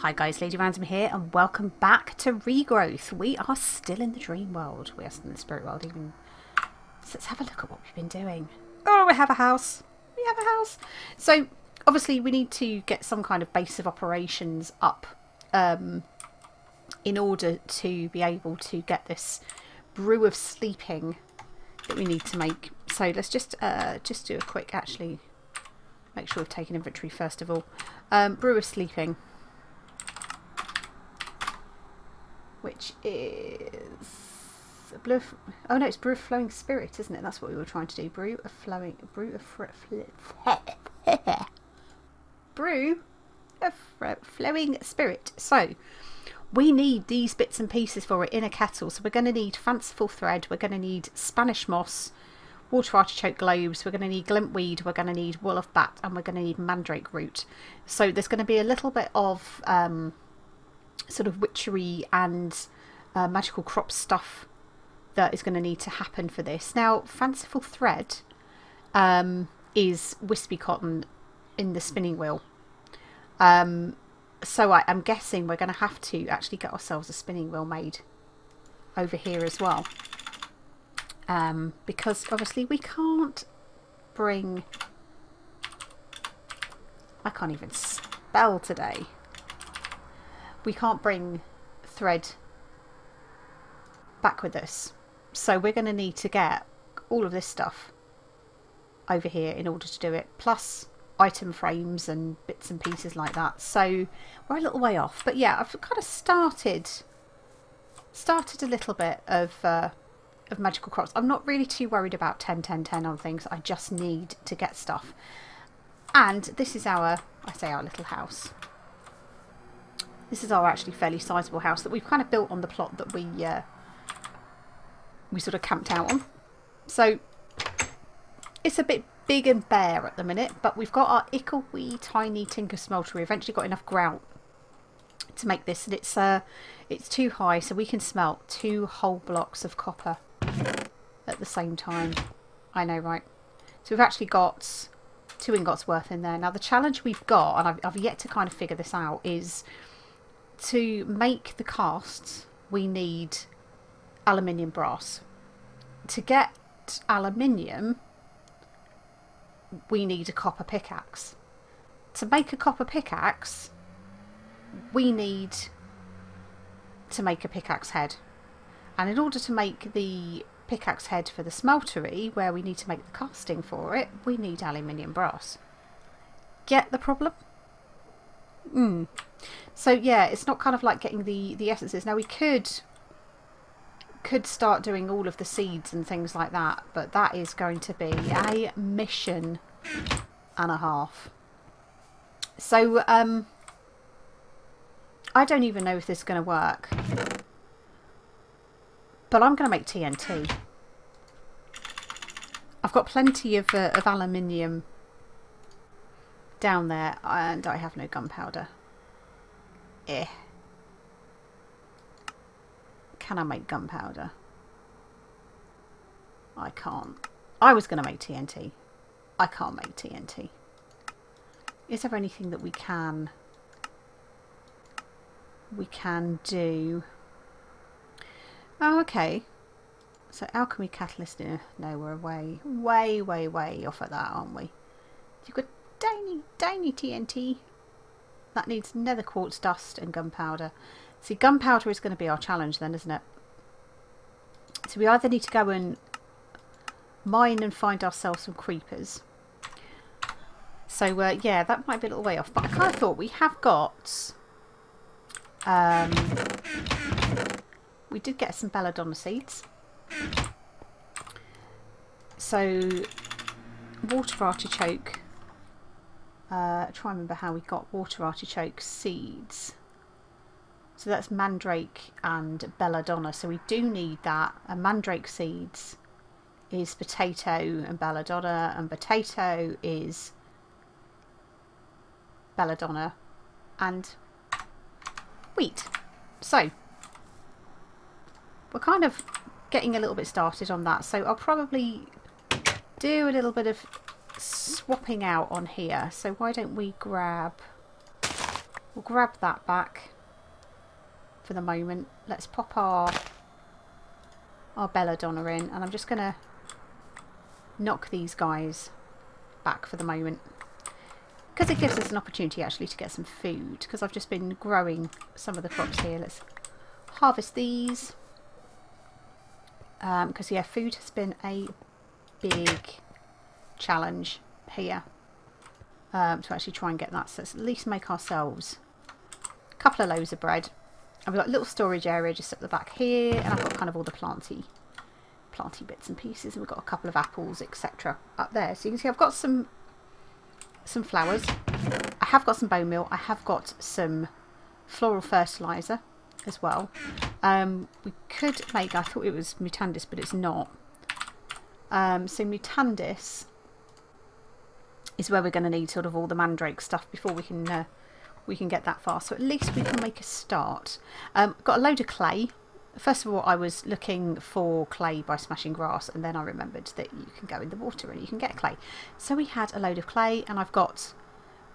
Hi guys, Lady Random here and welcome back to Regrowth. We are still in the dream world. We are still in the spirit world even. So let's have a look at what we've been doing. Oh, we have a house. We have a house. So obviously we need to get some kind of base of operations up in order to be able to get this brew of sleeping that we need to make. So let's just do a quick, actually, make sure we've taken inventory first of all. Brew of sleeping. Which is a brew of, oh no, it's brew of flowing spirit, isn't it? That's what we were trying to do. Brew of flowing spirit. So we need these bits and pieces for it in a kettle. So we're going to need fanciful thread. We're going to need Spanish moss, water artichoke globes. We're going to need glintweed. We're going to need wool of bat, and we're going to need mandrake root. So there's going to be a little bit of sort of witchery and magical crop stuff that is going to need to happen for this. Now, fanciful thread is wispy cotton in the spinning wheel. So I'm guessing we're going to have to actually get ourselves a spinning wheel made over here as well. Because obviously we can't bring... I can't even spell today. We can't bring thread back with us. So we're going to need to get all of this stuff over here in order to do it. Plus item frames and bits and pieces like that. So we're a little way off. But yeah, I've kind of started a little bit of magical crops. I'm not really too worried about 10, 10, 10 on things. I just need to get stuff. And this is our, I say our little house. This is our actually fairly sizable house that we've kind of built on the plot that we sort of camped out on. So it's a bit big and bare at the minute, but we've got our ickle wee tiny tinker smeltery. We've eventually got enough grout to make this, and it's too high, so we can smelt 2 whole blocks of copper at the same time. I know, right? So we've actually got 2 ingots worth in there. Now the challenge we've got, and I've yet to kind of figure this out, is to make the casts we need aluminium brass. To get aluminium we need a copper pickaxe. To make a copper pickaxe we need to make a pickaxe head, and in order to make the pickaxe head for the smeltery where we need to make the casting for it, we need aluminium brass. Get the problem? So yeah, it's not kind of like getting the essences. Now we could start doing all of the seeds and things like that, but that is going to be a mission and a half. So I don't even know if this is going to work, but I'm going to make TNT. I've got plenty of aluminium down there, and I have no gunpowder. Can I make gunpowder? I can't. I was going to make TNT. I can't make TNT. Is there anything that we can do? Oh, okay. So alchemy catalyst. No, we're way off at that, aren't we? You've got tiny TNT. That needs nether quartz dust and gunpowder. See, gunpowder is going to be our challenge then, isn't it? So we either need to go and mine and find ourselves some creepers. So yeah, that might be a little way off. But I kind of thought we have got... we did get some belladonna seeds. So water artichoke. Try and remember how we got water artichoke seeds. So that's mandrake and belladonna. So we do need that. And mandrake seeds is potato and belladonna, and potato is belladonna and wheat. So we're kind of getting a little bit started on that. So I'll probably do a little bit of swapping out on here. So why don't we grab We'll grab that back for the moment. Let's pop our belladonna in, and I'm just going to knock these guys back for the moment because it gives us an opportunity actually to get some food, because I've just been growing some of the crops here. Let's harvest these because yeah, food has been a big challenge here to actually try and get that. So let's at least make ourselves a couple of loaves of bread. And we've got a little storage area just at the back here, and I've got kind of all the planty bits and pieces, and we've got a couple of apples, etc. up there. So you can see I've got some flowers. I have got some bone meal. I have got some floral fertilizer as well. We could make, I thought it was mutandis, but it's not. So mutandis is where we're going to need sort of all the mandrake stuff before we can get that far. So at least we can make a start. Got a load of clay. First of all, I was looking for clay by smashing grass, and then I remembered that you can go in the water and you can get clay. So we had a load of clay, and I've got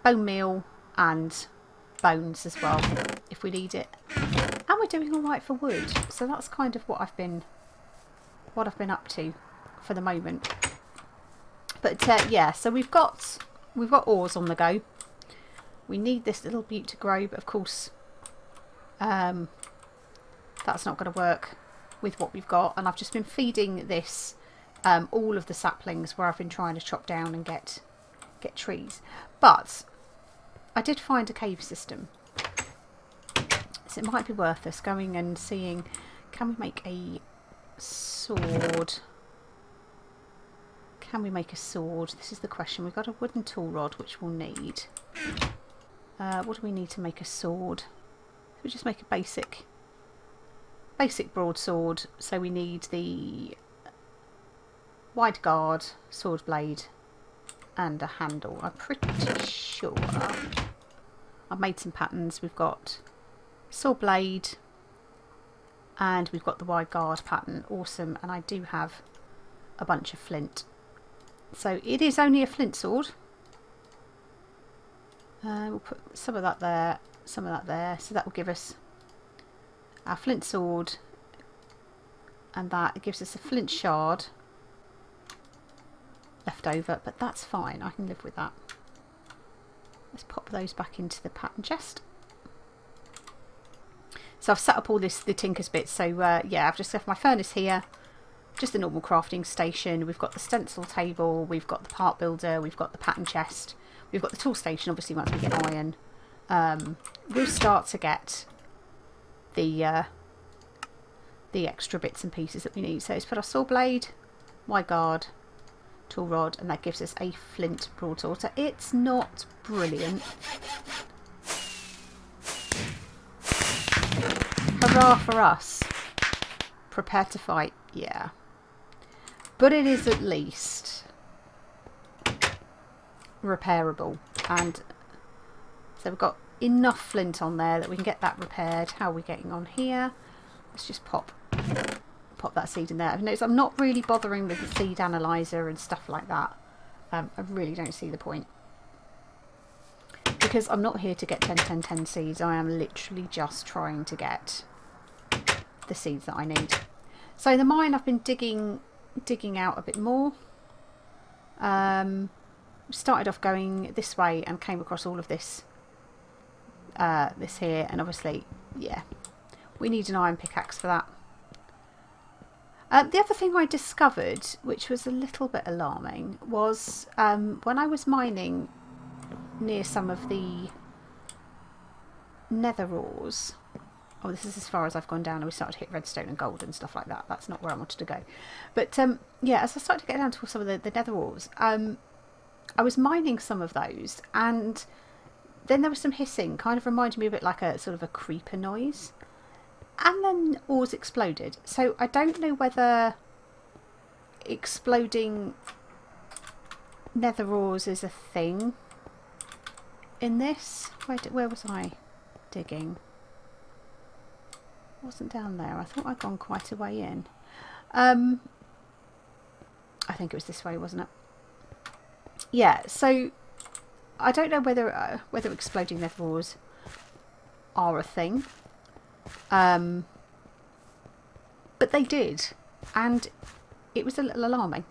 bone meal and bones as well if we need it. And we're doing all right for wood. So that's kind of what I've been up to for the moment. But yeah, so we've got ores on the go. We need this little butte to grow, but of course that's not going to work with what we've got. And I've just been feeding this all of the saplings where I've been trying to chop down and get trees. But I did find a cave system, so it might be worth us going and seeing, can we make a sword? Can we make a sword? This is the question. We've got a wooden tool rod, which we'll need. What do we need to make a sword? We just make a basic broadsword. So we need the wide guard, sword blade, and a handle. I'm pretty sure I've made some patterns. We've got sword blade and we've got the wide guard pattern. Awesome. And I do have a bunch of flint. So it is only a flint sword. We'll put some of that there, some of that there. So that will give us our flint sword, and that it gives us a flint shard left over, but that's fine. I can live with that. Let's pop those back into the pattern chest. So I've set up all the Tinker's bits. So yeah, I've just left my furnace here. Just the normal crafting station. We've got the stencil table, we've got the part builder, we've got the pattern chest, we've got the tool station. Obviously once we get iron, we'll start to get the extra bits and pieces that we need. So let's put our saw blade, wide guard, tool rod, and that gives us a flint broadsword. So it's not brilliant. Hurrah for us. Prepare to fight. Yeah. But it is at least repairable. And so we've got enough flint on there that we can get that repaired. How are we getting on here? Let's just pop that seed in there. I've noticed I'm not really bothering with the seed analyzer and stuff like that. I really don't see the point. Because I'm not here to get 10, 10, 10 seeds. I am literally just trying to get the seeds that I need. So the mine, I've been digging out a bit more. Started off going this way and came across all of this here, and obviously, yeah, we need an iron pickaxe for that. The other thing I discovered, which was a little bit alarming, was when I was mining near some of the nether ores. Oh, this is as far as I've gone down, and we started to hit redstone and gold and stuff like that. That's not where I wanted to go. But yeah, as I started to get down to some of the nether ores, I was mining some of those, and then there was some hissing, kind of reminded me a bit like a sort of a creeper noise. And then ores exploded. So I don't know whether exploding nether ores is a thing in this. Where was I digging? It wasn't down there. I thought I'd gone quite a way in. I think it was this way, wasn't it? Yeah, so I don't know whether exploding nether ores are a thing. But they did, and it was a little alarming,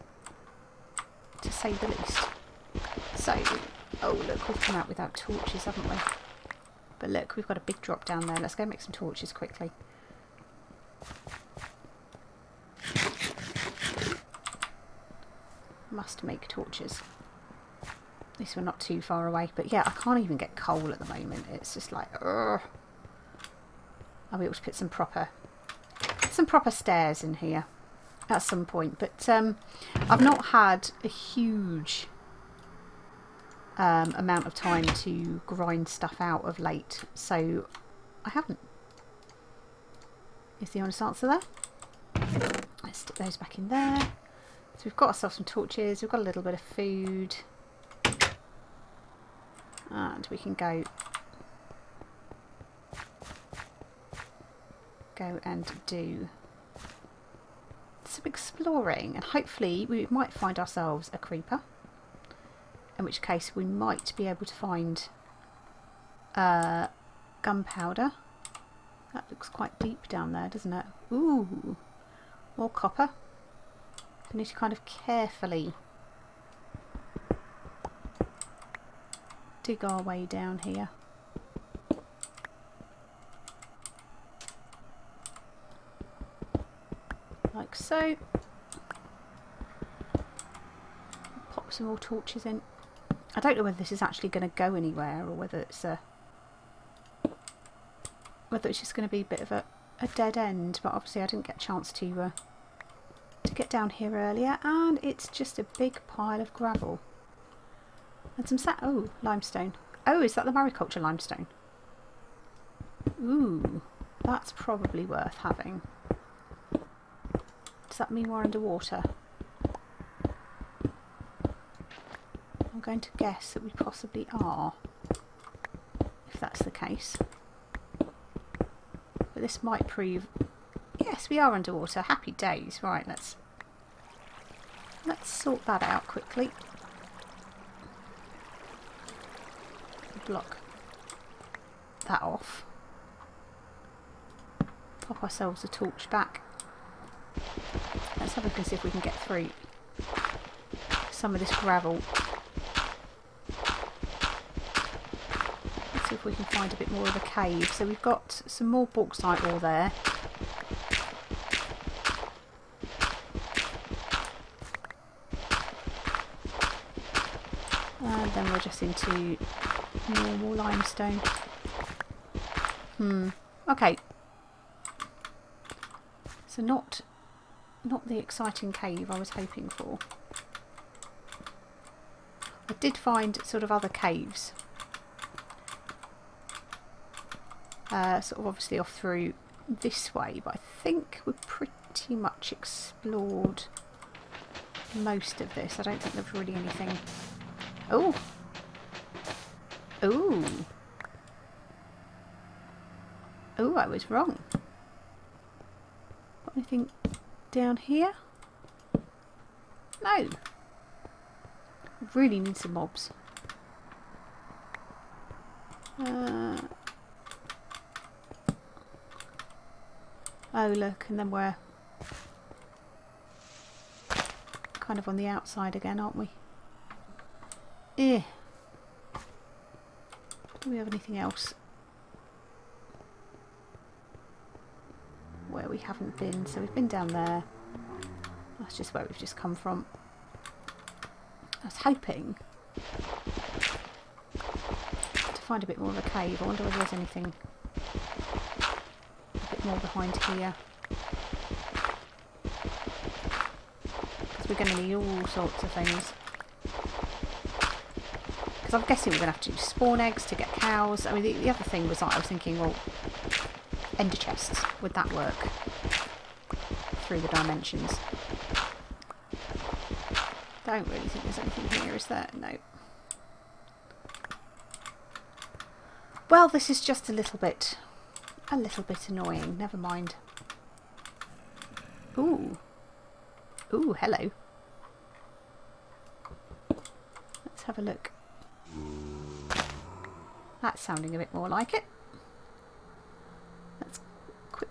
to say the least. So, oh look, we've come out without torches, haven't we? But look, we've got a big drop down there. Let's go make some torches quickly. Must make torches. At least we're not too far away. But yeah, I can't even get coal at the moment. It's just like, ugh. I'll be able to put some proper stairs in here at some point. But I've not had a huge amount of time to grind stuff out of late, so I haven't. Is the honest answer there? Let's stick those back in there. So we've got ourselves some torches, we've got a little bit of food, and we can go and do some exploring, and hopefully we might find ourselves a creeper, in which case we might be able to find gunpowder. That looks quite deep down there, doesn't it? Ooh, more copper. We need to kind of carefully dig our way down here. Like so. Pop some more torches in. I don't know whether this is actually going to go anywhere, or whether it's just going to be a bit of a dead end. But obviously I didn't get a chance to get down here earlier, and it's just a big pile of gravel and some limestone. Oh, is that the mariculture limestone? Ooh, that's probably worth having. Does that mean we're underwater? I'm going to guess that we possibly are, if that's the case. But this might prove... Yes, we are underwater. Happy days. Right, let's sort that out quickly. Block that off. Pop ourselves a torch back. Let's have a look and see if we can get through some of this gravel. Let's see if we can find a bit more of a cave. So we've got some more bauxite ore there. And then we're just into normal limestone. Okay. So not the exciting cave I was hoping for. I did find sort of other caves. Sort of obviously off through this way, but I think we've pretty much explored most of this. I don't think there's really anything... Oh! Ooh! Oh, I was wrong. Got anything down here? No! Really need some mobs. Oh look, and then we're kind of on the outside again, aren't we? Eh. Do we have anything else where we haven't been? So we've been down there. That's just where we've just come from. I was hoping to find a bit more of a cave. I wonder whether there's anything a bit more behind here. Because we're going to need all sorts of things. Because I'm guessing we're going to have to use spawn eggs to get cows. I mean, the other thing was, I was thinking, well, ender chests, would that work through the dimensions? Don't really think there's anything here, is there? No. Well, this is just a little bit annoying. Never mind. Ooh. Ooh, hello. Let's have a look. That's sounding a bit more like it.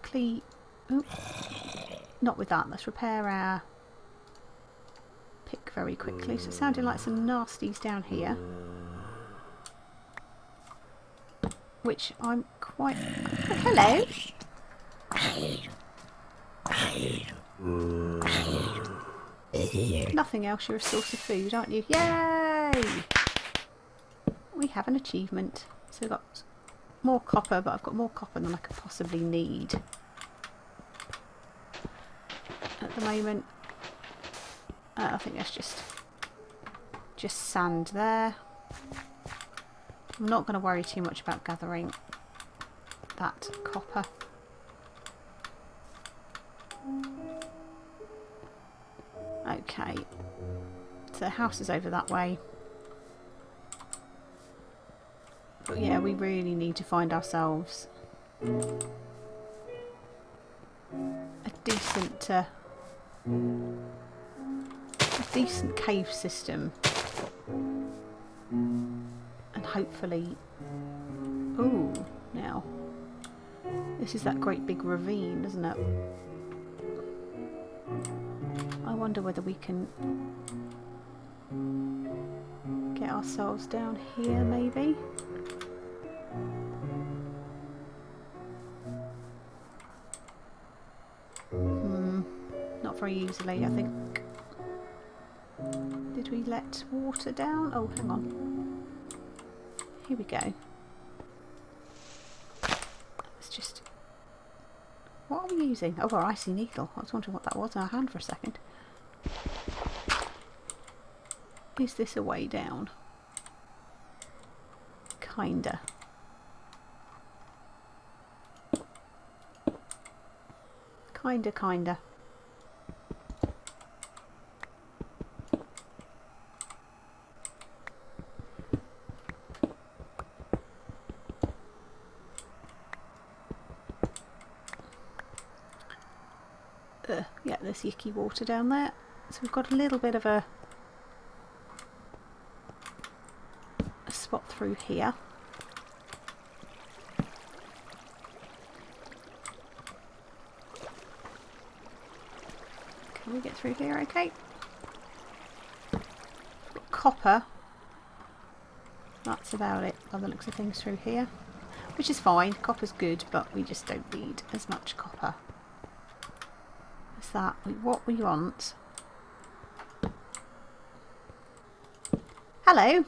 quickly... Ooh, not with that. Let's repair our pick very quickly. So it's sounding like some nasties down here. Which I'm quite... Oh, hello! Nothing else, you're a source of food, aren't you? Yay! We have an achievement. So we've got more copper, but I've got more copper than I could possibly need at the moment. I think that's just sand there. I'm not going to worry too much about gathering that copper. Okay, so the house is over that way. But yeah, we really need to find ourselves a decent cave system. And hopefully... Ooh, now. This is that great big ravine, isn't it? I wonder whether we can get ourselves down here, maybe. Not very easily, I think. Did we let water down? Oh, hang on. Here we go. Let's just... What are we using? Oh, our icy needle. I was wondering what that was in our hand for a second. Is this a way down? Kinda. Kinda. Yeah, there's yucky water down there. So we've got a little bit of a spot through here. Can we get through here okay? Got copper. That's about it by the looks of things through here. Which is fine, copper's good, but we just don't need as much copper. Is that what we want? Hello!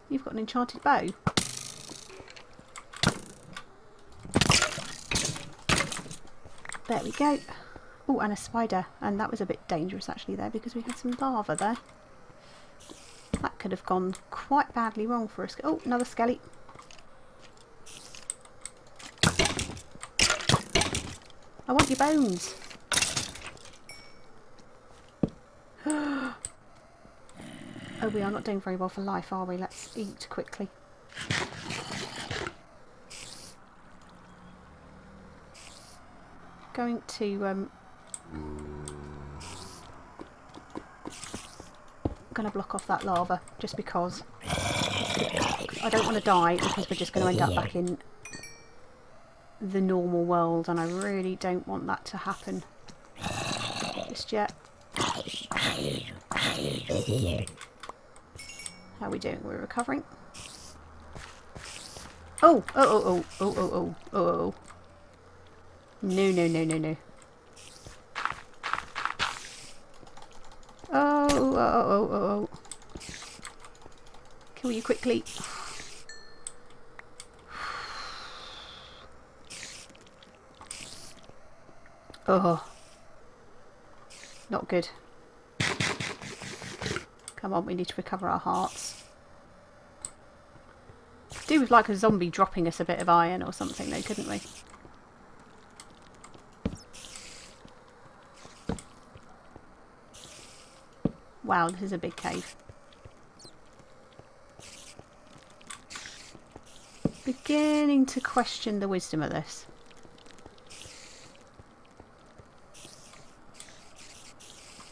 You've got an enchanted bow. There we go. Oh, and a spider. And that was a bit dangerous actually there because we had some lava there. That could have gone quite badly wrong for us. Oh, another skelly. I want your bones. Oh, we are not doing very well for life, are we? Let's eat quickly. Going to gonna block off that lava just because I don't want to die because we're just going to end up back in the normal world and I really don't want that to happen just yet. How are we doing? We're recovering. Oh. No. Oh. Kill you quickly. Oh. Not good. Come on, we need to recover our hearts. Do with like a zombie dropping us a bit of iron or something though, couldn't we? Wow, this is a big cave. Beginning to question the wisdom of this.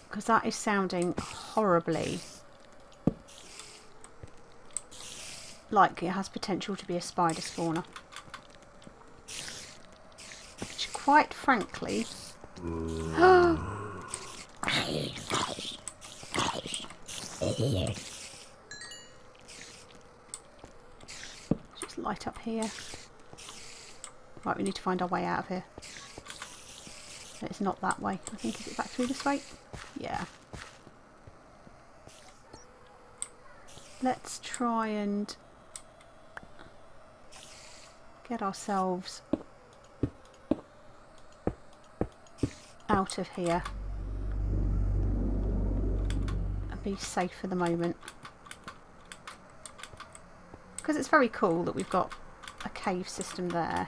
Because that is sounding horribly like it has potential to be a spider spawner. quite frankly... Just light up here. Right, we need to find our way out of here. It's not that way. I think, is it back through this way? Yeah. Let's try and get ourselves out of here and be safe for the moment. Because it's very cool that we've got a cave system there.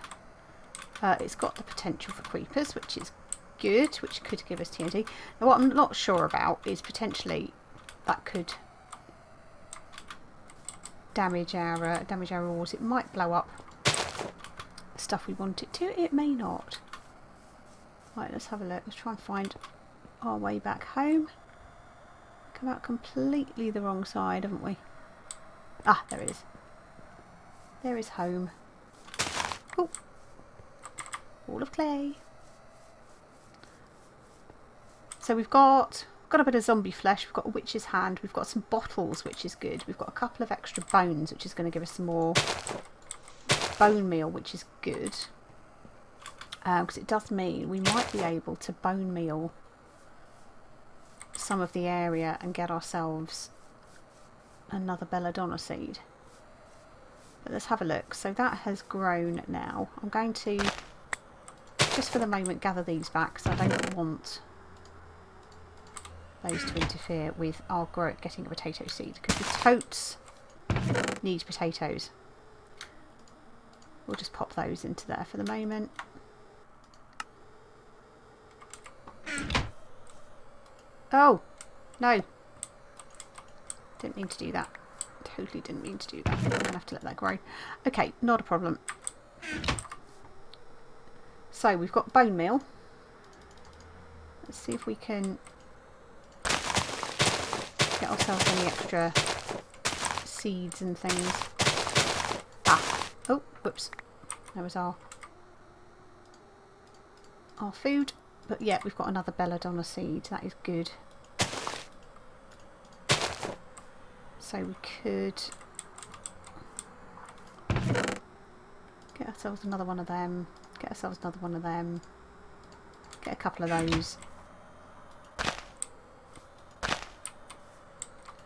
It's got the potential for creepers, which is good, which could give us TNT. Now what I'm not sure about is potentially that could damage our ores. It might blow up stuff we want it to. It may not. Right, let's have a look. Let's try and find our way back home. Come out completely the wrong side, haven't we? Ah, there it is. There is home. Oh, wall of clay. So we've got a bit of zombie flesh. We've got a witch's hand. We've got some bottles, which is good. We've got a couple of extra bones, which is going to give us some more bone meal, which is good. Because it does mean we might be able to bone meal some of the area and get ourselves another belladonna seed. But let's have a look. So that has grown now. I'm going to, just for the moment, gather these back because I don't want those to interfere with our getting a potato seed, because the totes need potatoes. We'll just pop those into there for the moment. Oh, no. Didn't mean to do that. Totally didn't mean to do that. I'm going to have to let that grow. Okay, not a problem. So we've got bone meal. Let's see if we can get ourselves any extra seeds and things. Ah, oh, whoops. There was our food. But yeah, we've got another belladonna seed. That is good. So we could get ourselves another one of them. Get ourselves another one of them. Get a couple of those.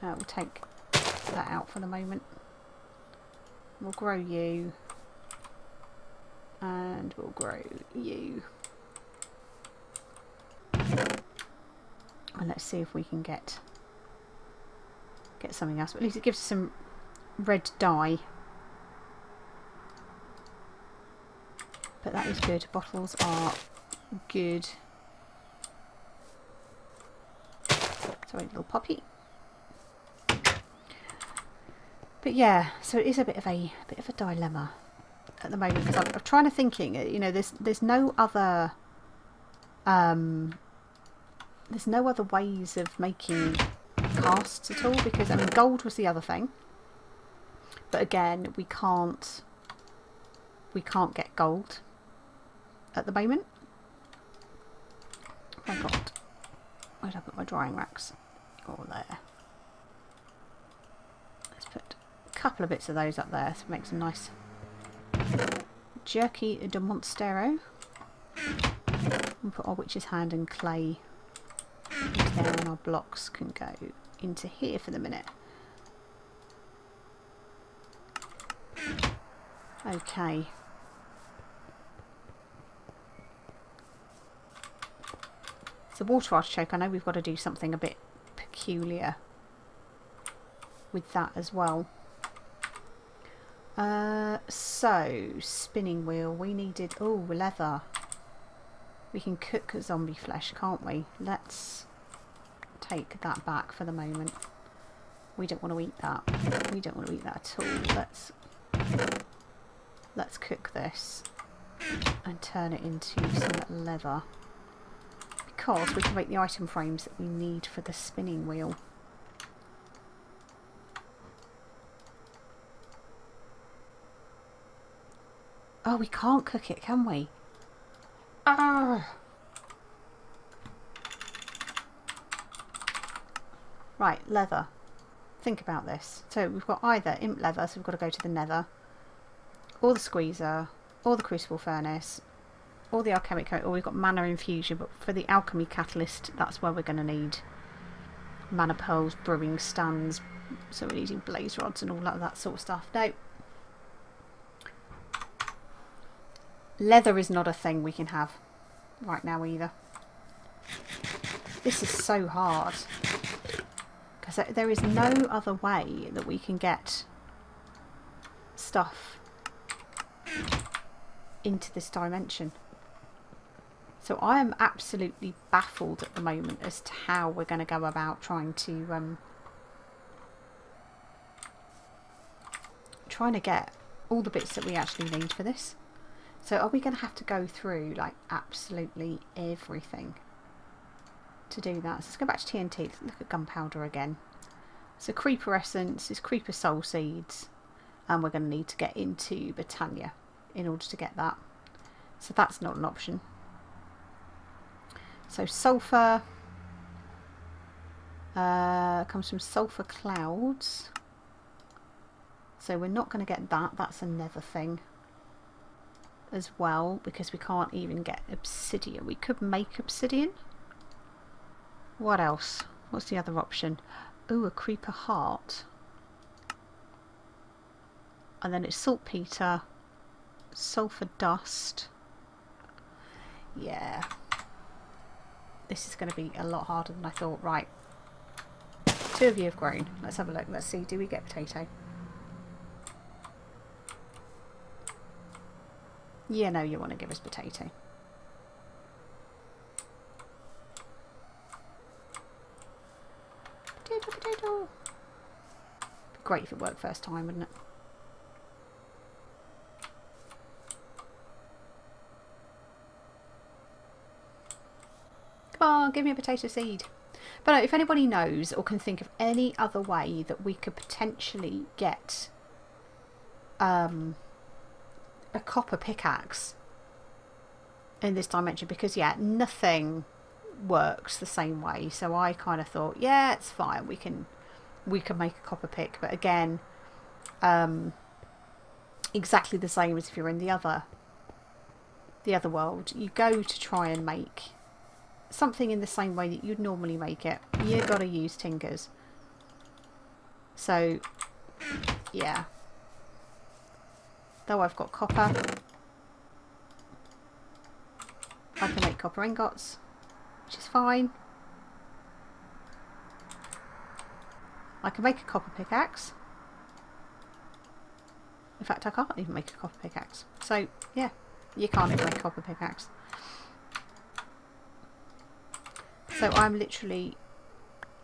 We'll take that out for the moment. We'll grow you. And we'll grow you. And let's see if we can get something else. But at least it gives us some red dye. But that is good. Bottles are good. Sorry, little puppy. But yeah, so it is a bit of a dilemma at the moment, because I'm trying to thinking. You know, there's no other ways of making casts at all, because I mean gold was the other thing, but again we can't get gold at the moment. Oh my god, where did I put my drying racks? Oh, there. Let's put a couple of bits of those up there to make some nice jerky de monstero, and put our witch's hand and clay into there, and our blocks can go into here for the minute. Okay. So water artichoke, I know we've got to do something a bit peculiar with that as well. So spinning wheel, we needed, oh, leather. We can cook zombie flesh, can't we? Let's take that back for the moment. We don't want to eat that. We don't want to eat that at all. Let's cook this and turn it into some leather, because we can make the item frames that we need for the spinning wheel. Oh, we can't cook it, can we? Ah. Right, leather. Think about this. So we've got either imp leather, so we've got to go to the nether, or the squeezer, or the crucible furnace, or the alchemic coat, or we've got mana infusion, but for the alchemy catalyst, that's where we're going to need mana pearls, brewing stands, so we're needing blaze rods and all that sort of stuff. No. Leather is not a thing we can have right now either. This is so hard. Because there is no other way that we can get stuff into this dimension. So I am absolutely baffled at the moment as to how we're going to go about trying to get all the bits that we actually need for this. So are we going to have to go through like absolutely everything to do that? So let's go back to TNT. Let's look at gunpowder again. So creeper essence is creeper soul seeds, and we're going to need to get into Botania in order to get that. So that's not an option. So sulfur comes from sulfur clouds. So we're not going to get that. That's another thing as well, because we can't even get obsidian. We could make obsidian. What else? What's the other option? Ooh, a creeper heart. And then it's saltpeter, sulfur dust. Yeah. This is going to be a lot harder than I thought. Right. 2 of you have grown. Let's have a look. Let's see. Do we get potato? Yeah, no, you want to give us potato. Potato, potato. Be great if it worked first time, wouldn't it? Come on, give me a potato seed. But no, if anybody knows or can think of any other way that we could potentially get a copper pickaxe in this dimension, because yeah, nothing works the same way. So I kind of thought, yeah, it's fine. We can make a copper pick, but again, exactly the same as if you're in the other world. You go to try and make something in the same way that you'd normally make it. You got to use tinkers. So yeah. Though I've got copper, I can make copper ingots, which is fine. I can make a copper pickaxe. In fact, I can't even make a copper pickaxe. So, yeah, you can't even make a copper pickaxe. So I'm literally,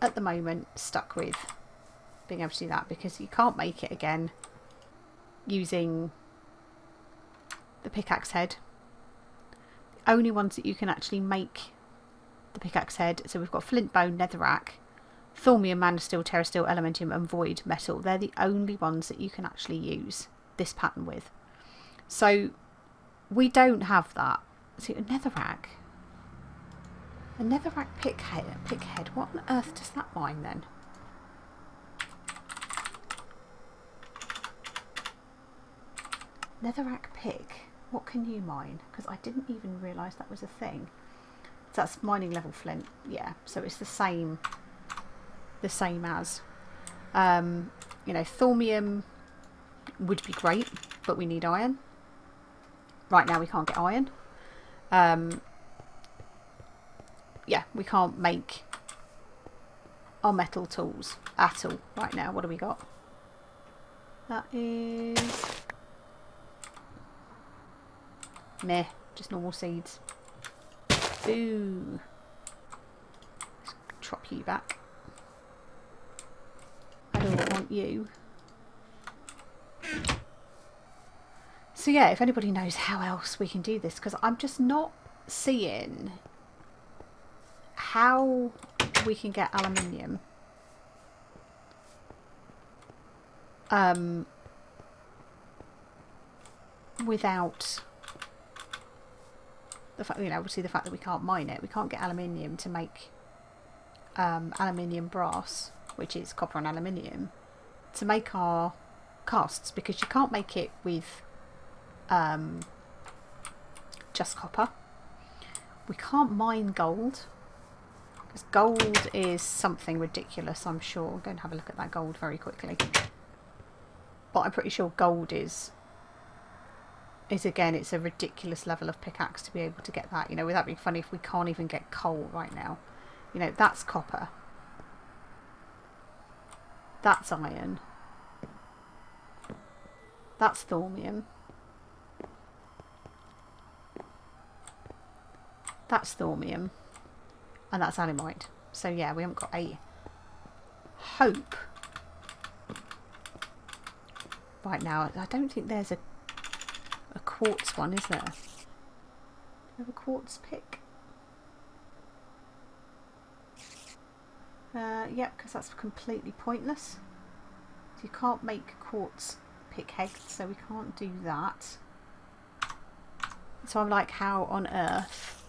at the moment, stuck with being able to do that, because you can't make it again using the pickaxe head. The only ones that you can actually make the pickaxe head, so we've got flint bone, netherrack, thormium, mana steel, terra steel, elementium and void metal. They're the only ones that you can actually use this pattern with. So we don't have that. See, a netherrack pick head. What on earth does that mine then? Netherrack pick. What can you mine? Because I didn't even realise that was a thing. So that's mining level flint. Yeah, so it's the same as you know, thormium would be great, but we need iron. Right now we can't get iron. Yeah, we can't make our metal tools at all right now. What do we got? That is meh, just normal seeds. Ooh. Let's drop you back. I don't want you. So yeah, if anybody knows how else we can do this, because I'm just not seeing how we can get aluminium without the the fact, you know, obviously the fact that we can't mine it, we can't get aluminium to make aluminium brass, which is copper and aluminium, to make our casts, because you can't make it with just copper. We can't mine gold, because gold is something ridiculous, I'm sure. I'm going to have a look at that gold very quickly. But I'm pretty sure gold is again, it's a ridiculous level of pickaxe to be able to get that. You know, would that be funny if we can't even get coal right now? You know, that's copper. That's iron. That's thormium. That's thormium. And that's alumite. So yeah, we haven't got a hope right now. I don't think there's a quartz one, is there? Do you have a quartz pick? Yep, because that's completely pointless. So you can't make quartz pick heads, so we can't do that. So I'm like, how on earth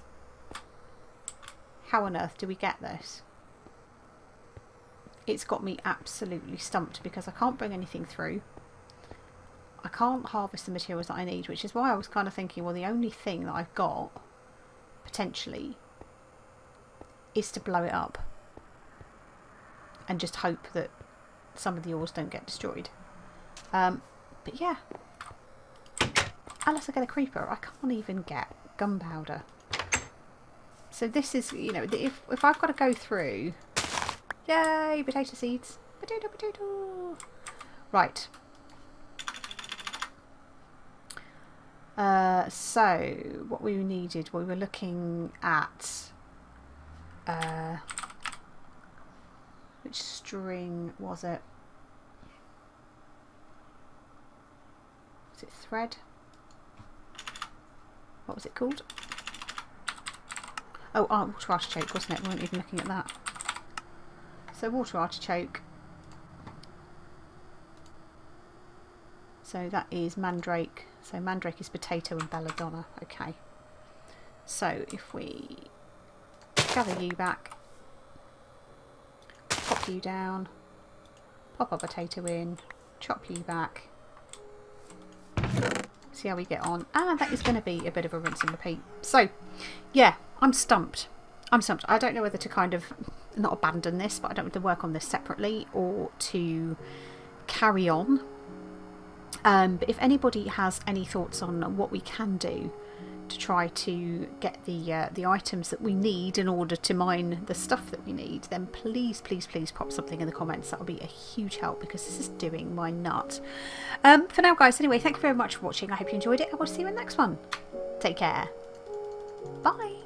do we get this? It's got me absolutely stumped, because I can't bring anything through. I can't harvest the materials that I need, which is why I was kind of thinking, well, the only thing that I've got, potentially, is to blow it up. And just hope that some of the ores don't get destroyed. But yeah. Unless I get a creeper, I can't even get gunpowder. So this is, you know, if I've got to go through... Yay, potato seeds. Potato, potato. Right. So what we needed, we were looking at which string was it? Was it thread? What was it called? Oh, water artichoke, wasn't it? We weren't even looking at that. So water artichoke. So that is mandrake. So mandrake is potato and belladonna. Okay. So if we gather you back, pop you down, pop our potato in, chop you back, see how we get on. And that is going to be a bit of a rinse and repeat. So yeah, I'm stumped. I'm stumped. I don't know whether to kind of not abandon this, but I don't want to work on this separately or to carry on. But if anybody has any thoughts on what we can do to try to get the items that we need in order to mine the stuff that we need, then please, please, please pop something in the comments. That would be a huge help, because this is doing my nut. For now, guys, anyway, thank you very much for watching. I hope you enjoyed it, and we'll see you in the next one. Take care. Bye.